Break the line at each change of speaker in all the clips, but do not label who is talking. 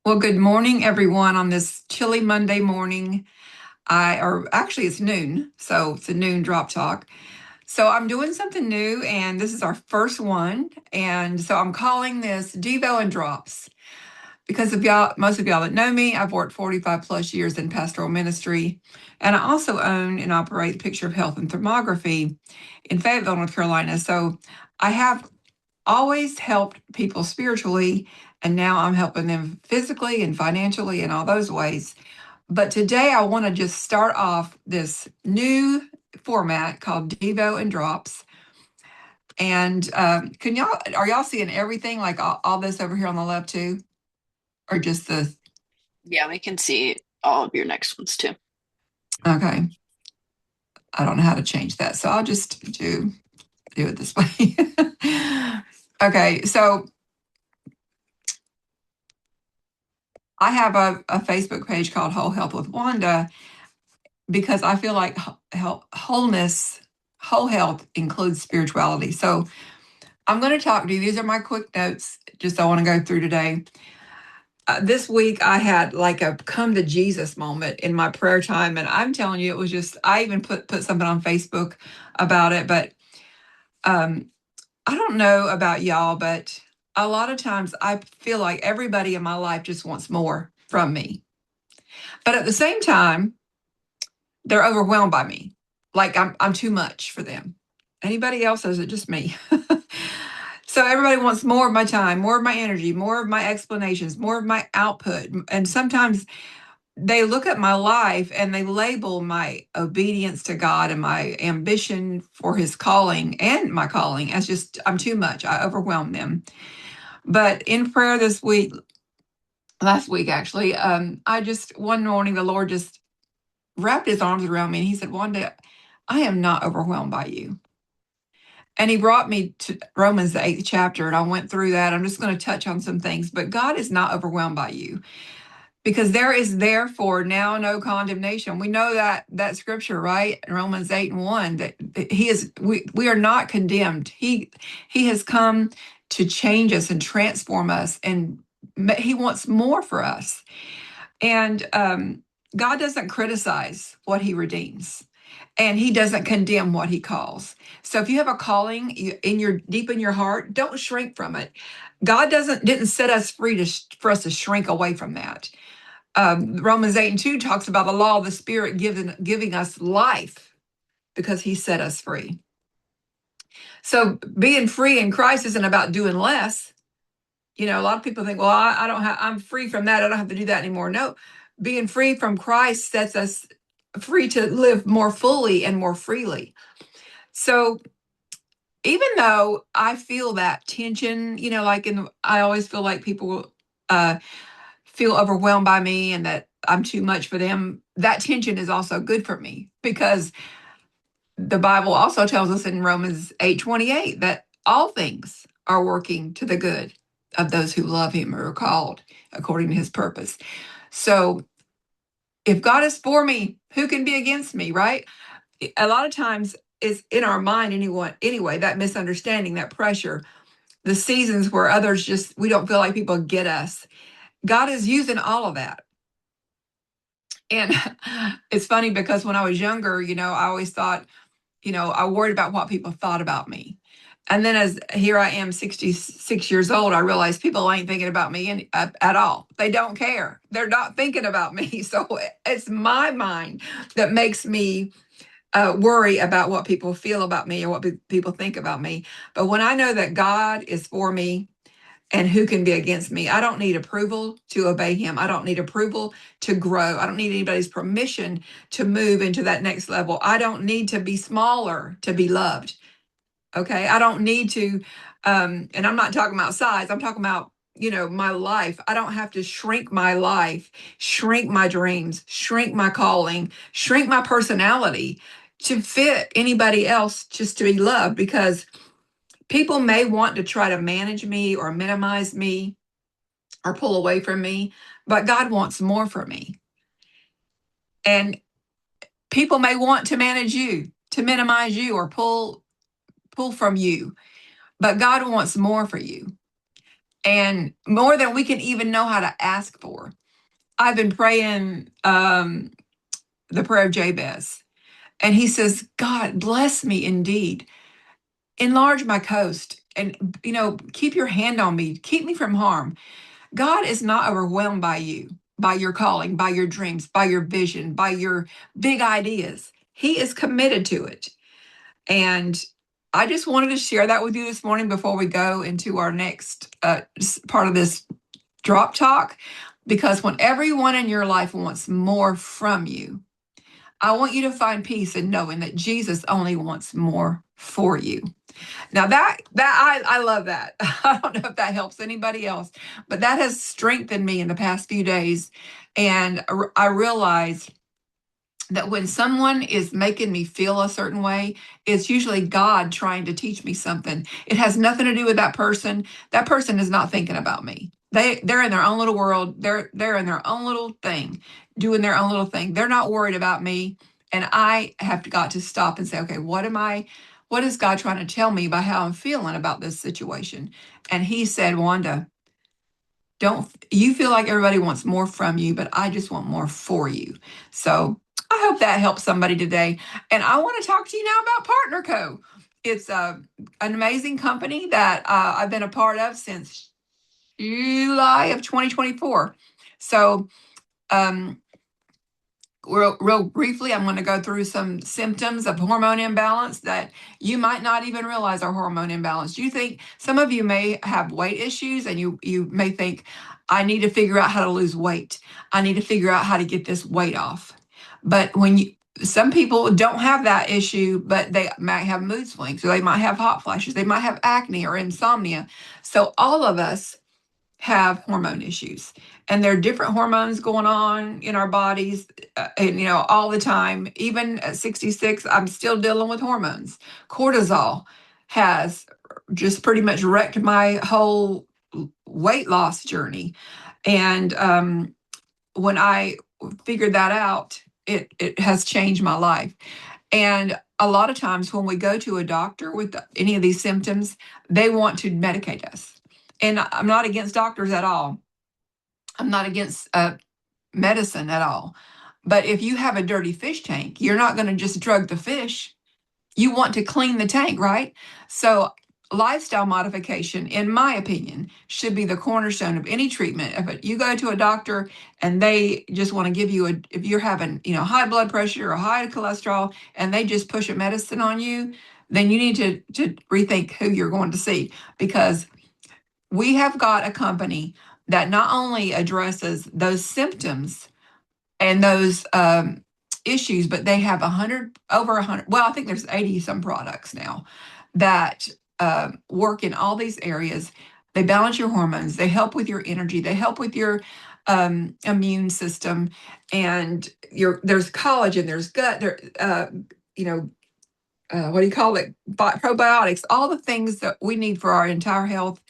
Well, good morning, everyone, on this chilly Monday morning. Or actually, it's noon, so it's a noon drop talk. So I'm doing something new, and this is our first one. And so I'm calling this Devo and Drops because of y'all, most of y'all that know me, I've worked 45 plus years in pastoral ministry, and I also own and operate Picture of Health and Thermography in Fayetteville, North Carolina. So I have always helped people spiritually, and now I'm helping them physically and financially and all those ways. But today I want to just start off this new format called Devo and Drops. And are y'all seeing everything like all this over here on the left too? Or just the,
Yeah, we can see all of your next ones too.
okay, I don't know how to change that. So I'll just do it this way. Okay, so I have a Facebook page called Whole Health with Wanda because I feel like wholeness, whole health includes spirituality. So I'm going to talk to you. These are my quick notes, just I want to go through today. This week I had like a come to Jesus moment in my prayer time, and I'm telling you, it was just I even put something on Facebook about it. But um, I don't know about y'all, but a lot of times I feel like everybody in my life just wants more from me. But at the same time, they're overwhelmed by me. Like I'm too much for them. Anybody else, or is it just me? So everybody wants more of my time, more of my energy, more of my explanations, more of my output. And sometimes they look at my life and they label my obedience to God and my ambition for his calling and my calling as just I'm too much. I overwhelm them. But in prayer this week, last week actually, I just one morning the Lord just wrapped his arms around me and he said, Wanda, I am not overwhelmed by you. And he brought me to Romans, the 8th chapter, and I went through that. I'm just going to touch on some things, but God is not overwhelmed by you because there is therefore now no condemnation. We know that scripture, right? Romans 8 and 1, that we are not condemned. He has come to change us and transform us, and he wants more for us. And God doesn't criticize what he redeems, and he doesn't condemn what he calls. So if you have a calling in your deep in your heart, don't shrink from it. God didn't set us free for us to shrink away from that. Romans 8 and 2 talks about the law of the Spirit giving us life because he set us free. So being free in Christ isn't about doing less. You know, a lot of people think, well, I don't have, I'm free from that. I don't have to do that anymore. No, being free from Christ sets us free to live more fully and more freely. So even though I feel that tension, I always feel like people uh, feel overwhelmed by me and that I'm too much for them. That tension is also good for me because the Bible also tells us in Romans 8:28 that all things are working to the good of those who love him or are called according to his purpose. So if God is for me, who can be against me, right? A lot of times it's in our mind anyway, that misunderstanding, that pressure, the seasons where others just we don't feel like people get us. God is using all of that. And it's funny because when I was younger, I always thought, I worried about what people thought about me. And then as here I am, 66 years old, I realize people ain't thinking about me at all. They don't care. They're not thinking about me. So it's my mind that makes me worry about what people feel about me or what people think about me. But when I know that God is for me, and who can be against me? I don't need approval to obey him. I don't need approval to grow. I don't need anybody's permission to move into that next level. I don't need to be smaller to be loved. Okay. I don't need to, and I'm not talking about size, I'm talking about, my life. I don't have to shrink my life, shrink my dreams, shrink my calling, shrink my personality to fit anybody else just to be loved because people may want to try to manage me or minimize me or pull away from me, but God wants more for me. And people may want to manage you, to minimize you or pull from you, but God wants more for you. and more than we can even know how to ask for. I've been praying the prayer of Jabez, and he says, God, bless me indeed. Enlarge my coast and, keep your hand on me. Keep me from harm. God is not overwhelmed by you, by your calling, by your dreams, by your vision, by your big ideas. He is committed to it. And I just wanted to share that with you this morning before we go into our next part of this drop talk. Because when everyone in your life wants more from you, I want you to find peace in knowing that Jesus only wants more for you. Now I love that. I don't know if that helps anybody else, but that has strengthened me in the past few days. And I realized that when someone is making me feel a certain way, it's usually God trying to teach me something. It has nothing to do with that person. That person is not thinking about me. They're in their own little world. They're in their own little thing, doing their own little thing. They're not worried about me. And I have got to stop and say, okay, what is God trying to tell me by how I'm feeling about this situation? And he said, Wanda, don't you feel like everybody wants more from you, but I just want more for you. So I hope that helps somebody today. And I want to talk to you now about Partner Co. It's an amazing company that I've been a part of since July of 2024. So um, real briefly, I'm going to go through some symptoms of hormone imbalance that you might not even realize are hormone imbalance. You think some of you may have weight issues, and you may think, I need to figure out how to lose weight. I need to figure out how to get this weight off. But some people don't have that issue, but they might have mood swings, or they might have hot flashes, they might have acne or insomnia. So all of us have hormone issues, and there are different hormones going on in our bodies, and all the time. Even at 66, I'm still dealing with hormones. Cortisol has just pretty much wrecked my whole weight loss journey. And when I figured that out, it has changed my life. And a lot of times when we go to a doctor with any of these symptoms, they want to medicate us. And I'm not against doctors at all. I'm not against medicine at all. But if you have a dirty fish tank, you're not going to just drug the fish. You want to clean the tank, right? So lifestyle modification, in my opinion, should be the cornerstone of any treatment. If you go to a doctor and they just want to give you if you're having, high blood pressure or high cholesterol, and they just push a medicine on you, then you need to rethink who you're going to see, because we have got a company that not only addresses those symptoms and those issues, but they have over 100. Well, I think there's 80 some products now that work in all these areas. They balance your hormones. They help with your energy. They help with your immune system, and there's collagen. There's gut. You know, what do you call it? Probiotics. All the things that we need for our entire health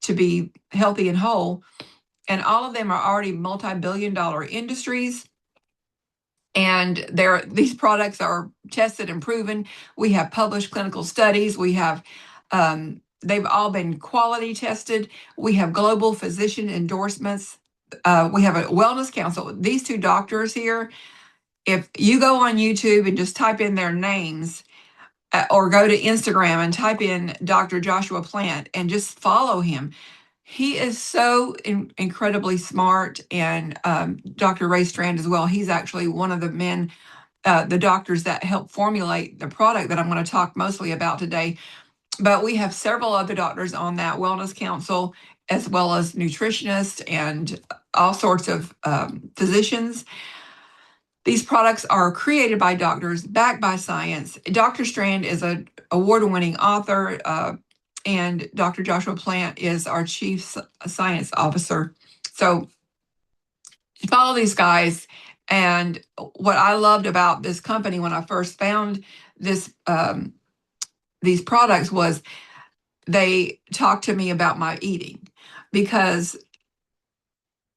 to be healthy and whole. And all of them are already multi-billion-dollar industries. And these products are tested and proven. We have published clinical studies. They've all been quality tested. We have global physician endorsements. We have a wellness council. These two doctors here, if you go on YouTube and just type in their names, or go to Instagram and type in Dr. Joshua Plant and just follow him. He is so incredibly smart, and Dr. Ray Strand as well. He's actually one of the men, the doctors that help formulate the product that I'm going to talk mostly about today. But we have several other doctors on that wellness council, as well as nutritionists and all sorts of physicians. These products are created by doctors, backed by science. Dr. Strand is an award-winning author, and Dr. Joshua Plant is our chief science officer. So follow these guys. And what I loved about this company when I first found these products was they talked to me about my eating, because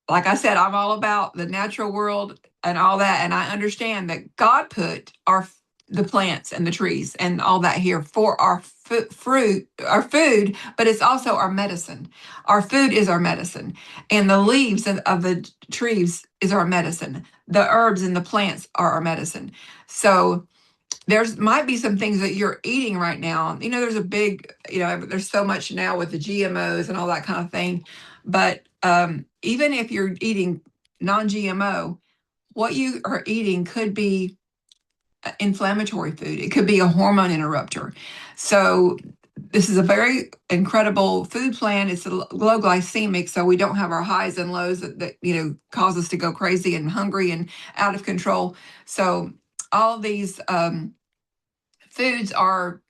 like I said, I'm all about the natural world and all that. And I understand that God put our the plants and the trees and all that here for our our food, but it's also our medicine. Our food is our medicine, and the leaves of the trees is our medicine. The herbs and the plants are our medicine. So there's might be some things that you're eating right now. There's a big, there's so much now with the GMOs and all that kind of thing. But even if you're eating non-GMO, what you are eating could be inflammatory food. It could be a hormone interrupter. So this is a very incredible food plan. It's low glycemic, so we don't have our highs and lows that cause us to go crazy and hungry and out of control. So all these foods are,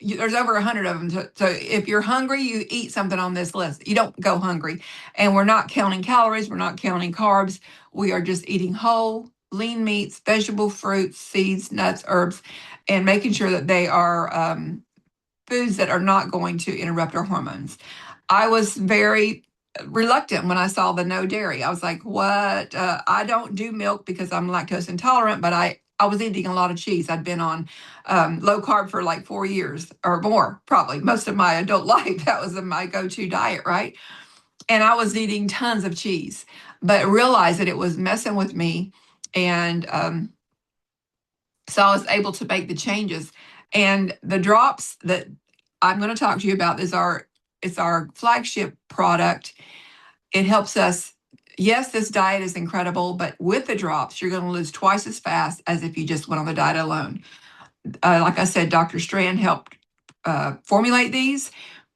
there's over 100 of them. So if you're hungry, you eat something on this list. You don't go hungry. And we're not counting calories. We're not counting carbs. We are just eating whole, lean meats, vegetable fruits, seeds, nuts, herbs, and making sure that they are foods that are not going to interrupt our hormones. I was very reluctant when I saw the no dairy. I was like, what? I don't do milk because I'm lactose intolerant, but I was eating a lot of cheese. I'd been on low carb for like 4 years or more, probably most of my adult life. That was my go-to diet, right? And I was eating tons of cheese, but realized that it was messing with me. And so I was able to make the changes. And the drops that I'm going to talk to you about it's our flagship product. It helps us. Yes, this diet is incredible, but with the drops, you're going to lose twice as fast as if you just went on the diet alone. Like I said, Dr. Strand helped formulate these,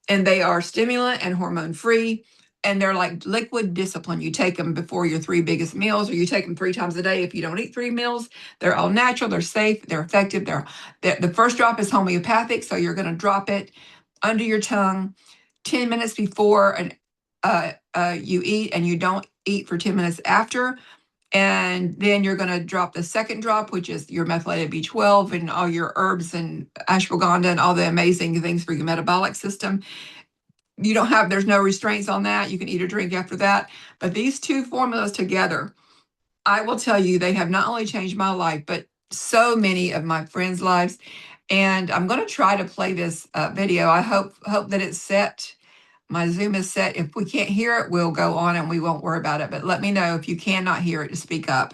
and they are stimulant and hormone free. And they're like liquid discipline. You take them before your three biggest meals, or you take them 3 times a day if you don't eat 3 meals. They're all natural, they're safe, they're effective. The first drop is homeopathic, so you're going to drop it under your tongue 10 minutes before you eat, and you don't eat for 10 minutes after. And then you're going to drop the second drop, which is your methylated B12 and all your herbs and ashwagandha and all the amazing things for your metabolic system. There's no restraints on that. You can eat or drink after that. But these two formulas together, I will tell you, they have not only changed my life, but so many of my friends' lives. And I'm going to try to play this video. I hope that it's set. My Zoom is set. If we can't hear it, we'll go on and we won't worry about it. But let me know if you cannot hear it to speak up.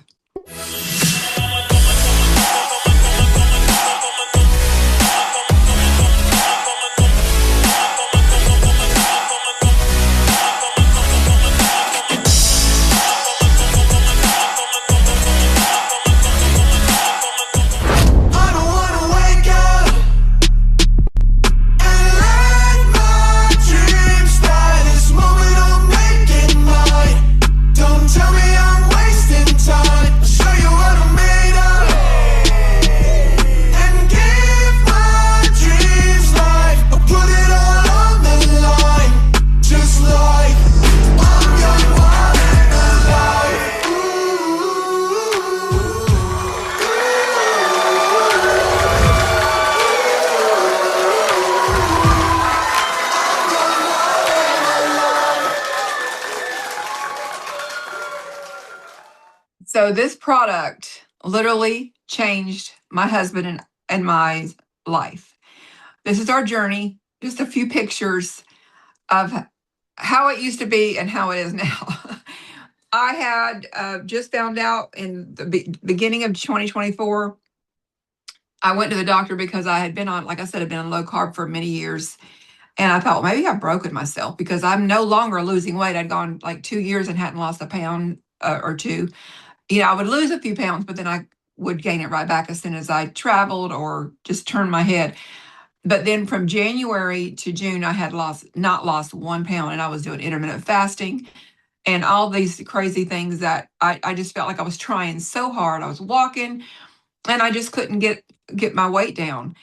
So this product literally changed my husband and my life. This is our journey, just a few pictures of how it used to be and how it is now. I had just found out in the beginning of 2024. I went to the doctor because I had been on, like I said, I've been on low carb for many years. And I thought, well, maybe I've broken myself because I'm no longer losing weight. I'd gone like 2 years and hadn't lost a pound or two. I would lose a few pounds, but then I would gain it right back as soon as I traveled or just turned my head. But then from January to June, I had not lost 1 pound, and I was doing intermittent fasting and all these crazy things that I just felt like I was trying so hard. I was walking and I just couldn't get my weight down.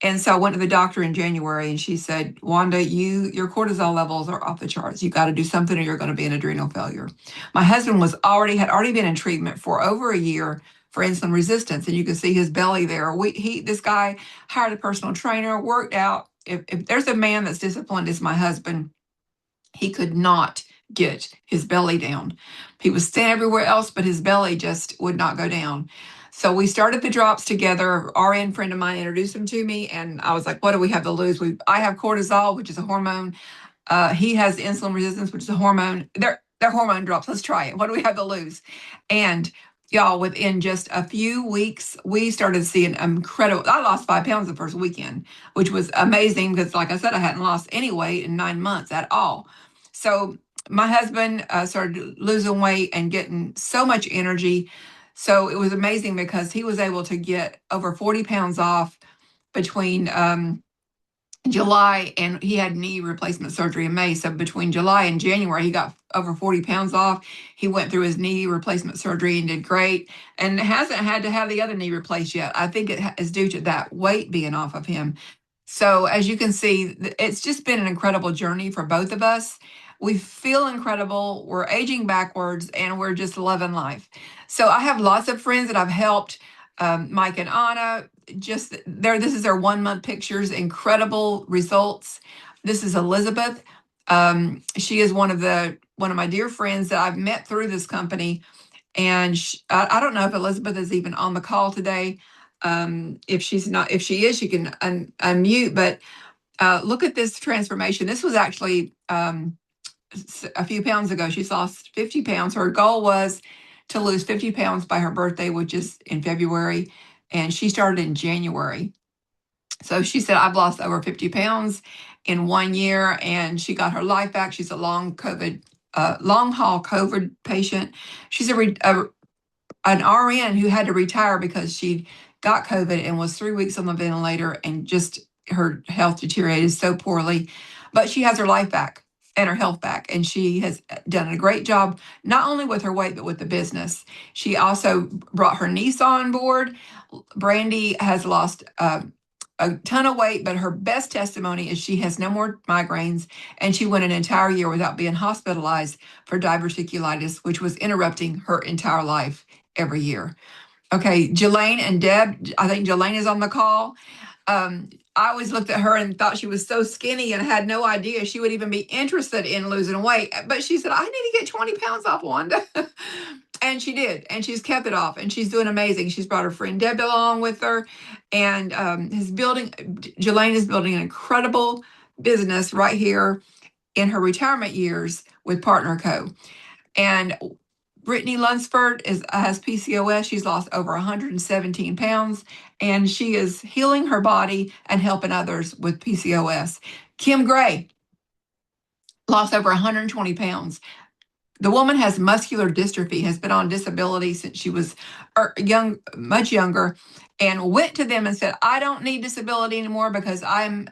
And so I went to the doctor in January, and she said, Wanda, your cortisol levels are off the charts. You got to do something or you're going to be in adrenal failure. My husband had already been in treatment for over a year for insulin resistance. And you can see his belly there. This guy hired a personal trainer, worked out. If there's a man that's disciplined, it's my husband. He could not get his belly down. He was thin everywhere else, but his belly just would not go down. So we started the drops together. RN friend of mine introduced them to me, and I was like, "What do we have to lose?" I have cortisol, which is a hormone. He has insulin resistance, which is a hormone. They're hormone drops. Let's try it. What do we have to lose? And y'all, within just a few weeks, we started seeing incredible. I lost 5 pounds the first weekend, which was amazing because, like I said, I hadn't lost any weight in 9 months at all. So my husband started losing weight and getting so much energy. So it was amazing because he was able to get over 40 pounds off between July, and he had knee replacement surgery in May. So between July and January, he got over 40 pounds off. He went through his knee replacement surgery and did great, and hasn't had to have the other knee replaced yet. I think it is due to that weight being off of him. So as you can see, it's just been an incredible journey for both of us. We feel incredible. We're aging backwards, and we're just loving life. So I have lots of friends that I've helped. Mike and Anna, just there. This is their 1 month pictures. Incredible results. This is Elizabeth. She is one of my dear friends that I've met through this company, and I don't know if Elizabeth is even on the call today. If she's not, if she is, she can unmute. But look at this transformation. This was actually a few pounds ago. She's lost 50 pounds. Her goal was to lose 50 pounds by her birthday, which is in February. And she started in January. So she said, I've lost over 50 pounds in 1 year, and she got her life back. She's a long haul COVID patient. She's an RN who had to retire because she got COVID and was 3 weeks on the ventilator, and just her health deteriorated so poorly. But she has her life back and her health back, and she has done a great job, not only with her weight, but with the business. She also brought her niece on board. Brandy has lost a ton of weight, but her best testimony is she has no more migraines, and she went an entire year without being hospitalized for diverticulitis, which was interrupting her entire life every year. Okay, Jelaine and Deb, I think Jelaine is on the call. I always looked at her and thought she was so skinny and had no idea she would even be interested in losing weight. But she said, I need to get 20 pounds off, Wanda. And she did. And she's kept it off. And she's doing amazing. She's brought her friend Deb along with her. And Jelaine is building an incredible business right here in her retirement years with Partner Co. And Brittany Lunsford has PCOS. She's lost over 117 pounds, and she is healing her body and helping others with PCOS. Kim Gray lost over 120 pounds. The woman has muscular dystrophy, has been on disability since she was young, much younger, and went to them and said, I don't need disability anymore because I'm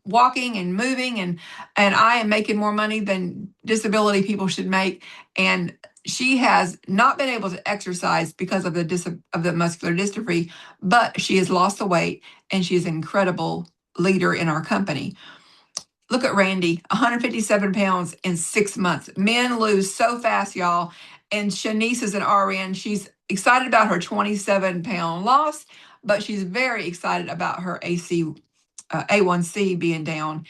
walking and moving, and I am making more money than disability people should make. And she has not been able to exercise because of the muscular dystrophy, but she has lost the weight, and she is an incredible leader in our company. Look at Randy, 157 pounds in 6 months. Men lose so fast, y'all. And Shanice is an RN. She's excited about her 27-pound loss, but she's very excited about her A1C being down.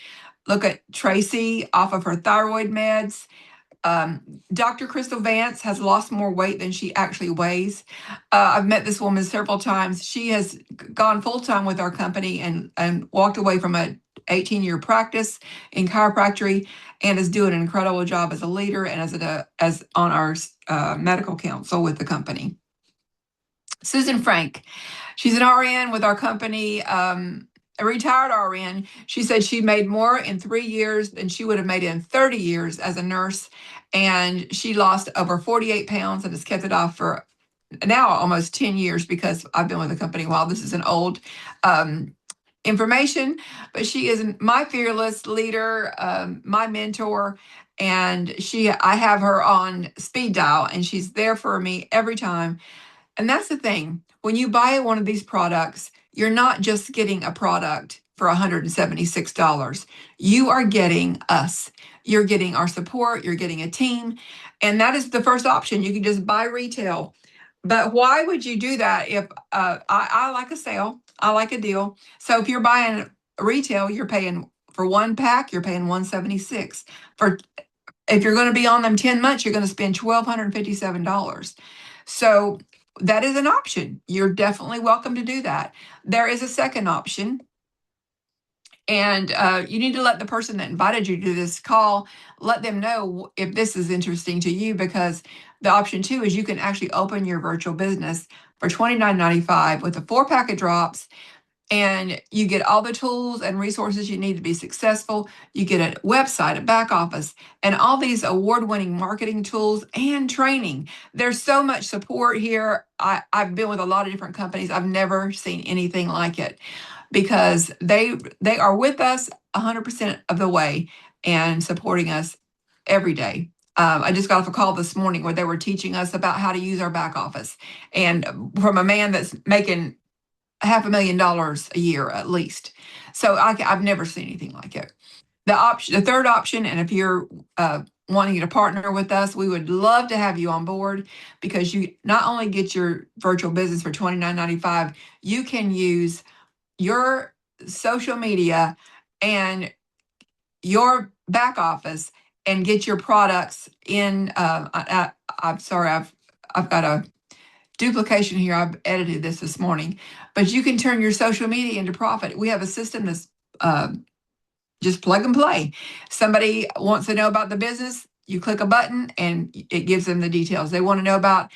Look at Tracy off of her thyroid meds. Dr. Crystal Vance has lost more weight than she actually weighs. I've met this woman several times. She has gone full-time with our company and walked away from a 18-year practice in chiropractic, and is doing an incredible job as a leader and as on our medical council with the company. Susan Frank, she's an RN with our company, a retired RN. She said she made more in 3 years than she would have made in 30 years as a nurse, and she lost over 48 pounds and has kept it off for now almost 10 years because I've been with the company a while. This is an old information, but she is my fearless leader, my mentor, and I have her on speed dial, and she's there for me every time. And that's the thing. When you buy one of these products, you're not just getting a product for $176. You are getting us. You're getting our support. You're getting a team. And that is the first option. You can just buy retail. But why would you do that if I like a sale? I like a deal. So if you're buying retail, you're paying for one pack, you're paying $176. If you're going to be on them 10 months, you're going to spend $1,257. So that is an option. You're definitely welcome to do that. There is a second option, and you need to let the person that invited you to this call, let them know if this is interesting to you, because the option two is you can actually open your virtual business for $29.95 with a 4-pack of drops, and you get all the tools and resources you need to be successful. You get a website, a back office, and all these award-winning marketing tools and training. There's so much support here. I've been with a lot of different companies. I've never seen anything like it, because they are with us 100% of the way and supporting us every day. I just got off a call this morning where they were teaching us about how to use our back office, and from a man that's making $500,000 a year at least. So I've never seen anything like it. The third option, and if you're wanting to partner with us, we would love to have you on board, because you not only get your virtual business for $29.95, you can use your social media and your back office and get your products in. I'm sorry, I've got a duplication here. I've edited this morning, but you can turn your social media into profit. We have a system that's just plug and play. Somebody wants to know about the business, you click a button and it gives them the details. They want to know about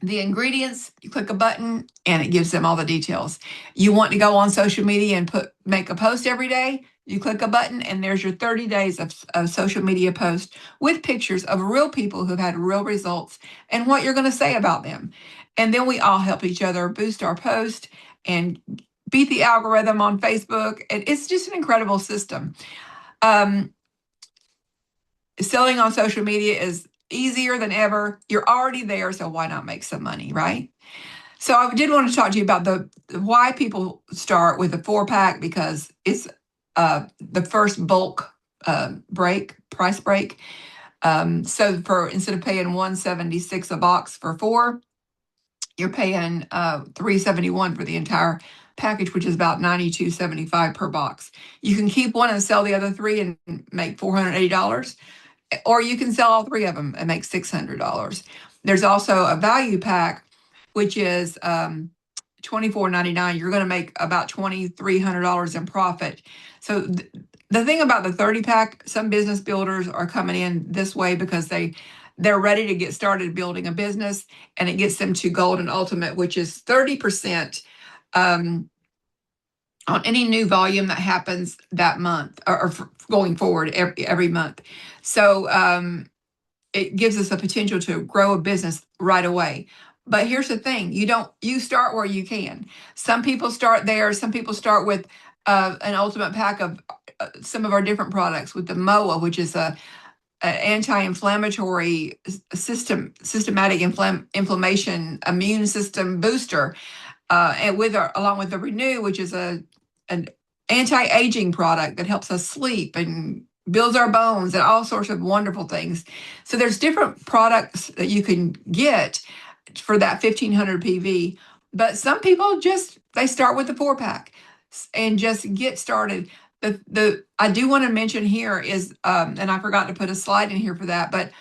the ingredients, you click a button and it gives them all the details. You want to go on social media and make a post every day, you click a button and there's your 30 days of social media posts with pictures of real people who've had real results and what you're going to say about them. And then we all help each other boost our post and beat the algorithm on Facebook. It's just an incredible system. Selling on social media is easier than ever. You're already there, so why not make some money, right? So I did want to talk to you about the why people start with a 4-pack, because it's the first bulk price break. So for instead of paying $176 a box for 4, you're paying $371 for the entire package, which is about $92.75 per box. You can keep one and sell the other 3 and make $480. Or you can sell all 3 of them and make $600. There's also a value pack, which is $24.99. You're going to make about $2,300 in profit. So the thing about the 30-pack, some business builders are coming in this way because they're ready to get started building a business, and it gets them to Gold and Ultimate, which is 30% on any new volume that happens that month, or going forward every month. So it gives us a potential to grow a business right away. But here's the thing: you start where you can. Some people start there. Some people start with an ultimate pack of some of our different products, with the MOA, which is a anti-inflammatory systematic inflammation immune system booster, and along with the Renew, which is an anti-aging product that helps us sleep and builds our bones and all sorts of wonderful things. So there's different products that you can get for that 1500 PV. But some people they start with the 4-pack and just get started. I do want to mention here is, and I forgot to put a slide in here for that, but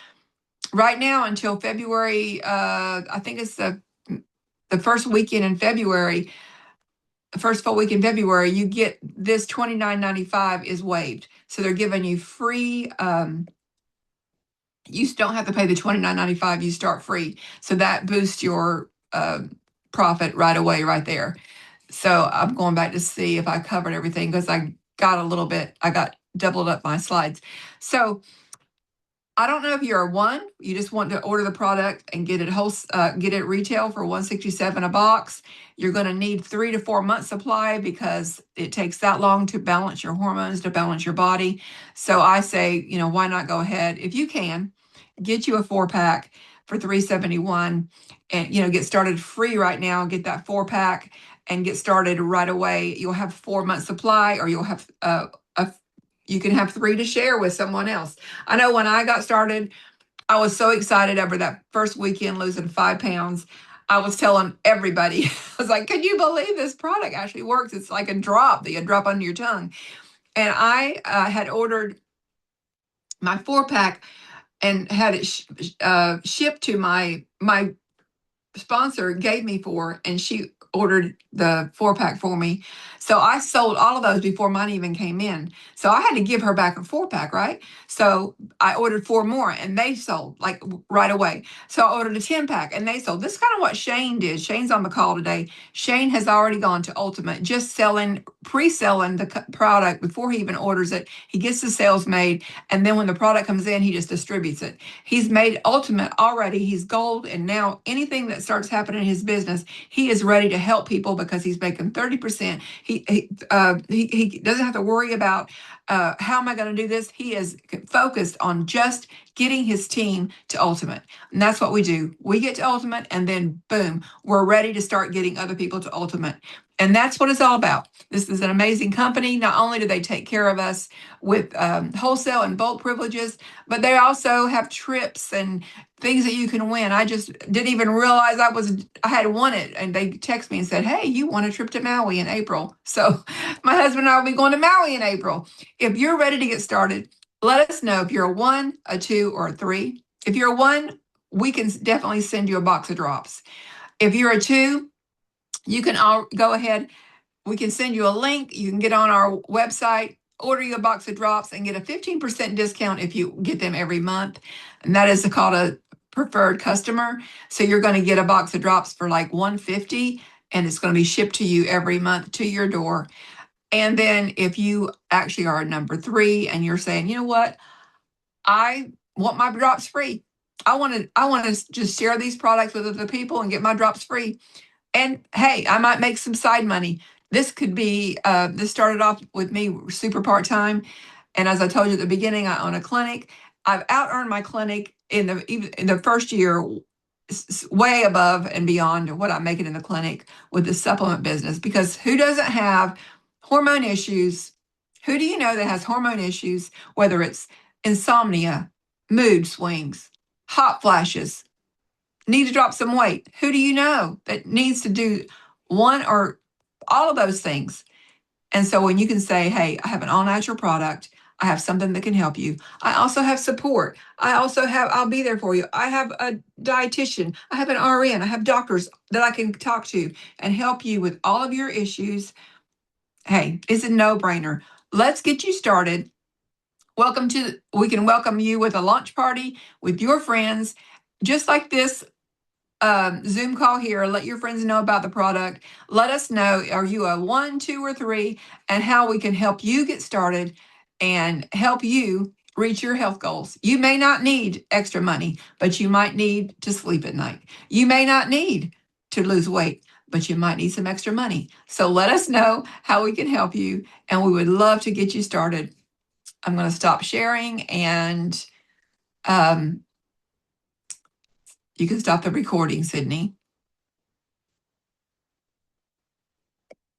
right now until February, I think it's the first weekend in February, first full week in February, you get this $29.95 is waived. So they're giving you free. You don't have to pay the $29.95. You start free. So that boosts your profit right away, right there. So I'm going back to see if I covered everything, because I got doubled up my slides. So I don't know if you're you just want to order the product and get it retail for $167 a box. You're going to need 3 to 4 months supply, because it takes that long to balance your hormones, to balance your body. So I say, why not go ahead, if you can, get you a 4-pack for $371, and get started free right now. Get that 4-pack and get started right away. You'll have 4 months supply, or you'll have you can have 3 to share with someone else. I know when I got started, I was so excited over that first weekend losing 5 pounds. I was telling everybody, I was like, can you believe this product actually works? It's like a drop that you drop under your tongue. And I had ordered my 4-pack and had it shipped to my sponsor gave me 4, and she ordered the 4-pack for me. So I sold all of those before mine even came in. So I had to give her back a 4-pack, right? So I ordered 4 more, and they sold like right away. So I ordered a 10-pack, and they sold. This is kind of what Shane did. Shane's on the call today. Shane has already gone to Ultimate, just selling, pre-selling the product before he even orders it. He gets the sales made, and then when the product comes in, he just distributes it. He's made Ultimate already. He's gold, and now anything that starts happening in his business, he is ready to help people because he's making 30%. He doesn't have to worry about how am I going to do this. He is focused on just getting his team to Ultimate, and that's what we do. We get to Ultimate, and then boom, we're ready to start getting other people to Ultimate. And that's what it's all about. This is an amazing company. Not only do they take care of us with wholesale and bulk privileges, but they also have trips and things that you can win. I just didn't even realize I had won it, and they text me and said, "Hey, you won a trip to Maui in April." So my husband and I will be going to Maui in April. If you're ready to get started, let us know if you're a 1, a 2, or a 3. If you're a 1, we can definitely send you a box of drops. If you're a 2, you can all go ahead. We can send you a link. You can get on our website, order you a box of drops, and get a 15% discount if you get them every month. And that is called a preferred customer. So you're going to get a box of drops for like $150, and it's going to be shipped to you every month to your door. And then if you actually are a number 3 and you're saying, you know what, I want my drops free. I want to just share these products with other people and get my drops free. And hey, I might make some side money. This could be, this started off with me super part-time. And as I told you at the beginning, I own a clinic. I've out earned my clinic in the first year way above and beyond what I'm making in the clinic with the supplement business. Because who doesn't have hormone issues? Who do you know that has hormone issues, whether it's insomnia, mood swings, hot flashes, need to drop some weight? Who do you know that needs to do one or all of those things? And so when you can say, hey, I have an all natural product, I have something that can help you. I also have support. I'll be there for you. I have a dietitian. I have an RN. I have doctors that I can talk to and help you with all of your issues. Hey, it's a no brainer. Let's get you started. We can welcome you with a launch party with your friends, just like this Zoom call here. Let your friends know about the product. Let us know, are you a 1, 2, or 3, and how we can help you get started and help you reach your health goals. You may not need extra money, but you might need to sleep at night. You may not need to lose weight, but you might need some extra money. So let us know how we can help you, and we would love to get you started. I'm going to stop sharing, and you can stop the recording, Sydney.